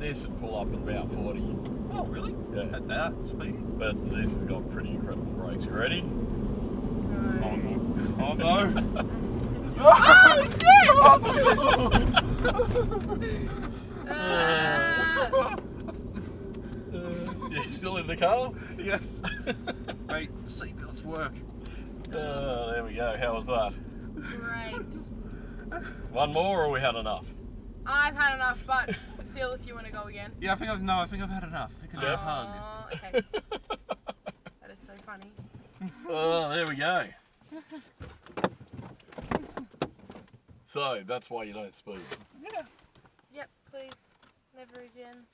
this would pull up at about 40. Oh, really? Yeah. At that speed? But this has got pretty incredible brakes. You ready? No. Oh, no. Oh, shit! You still in the car? Yes. Mate, the seatbelts work. There we go. How was that? Great. One more, or we had enough? I've had enough, but Phil, if you want to go again. Yeah, I think I've had enough. I think I need a hug. Oh, okay. That is so funny. Oh, there we go. So, that's why you don't speed. Yeah. Yep, please. Never again.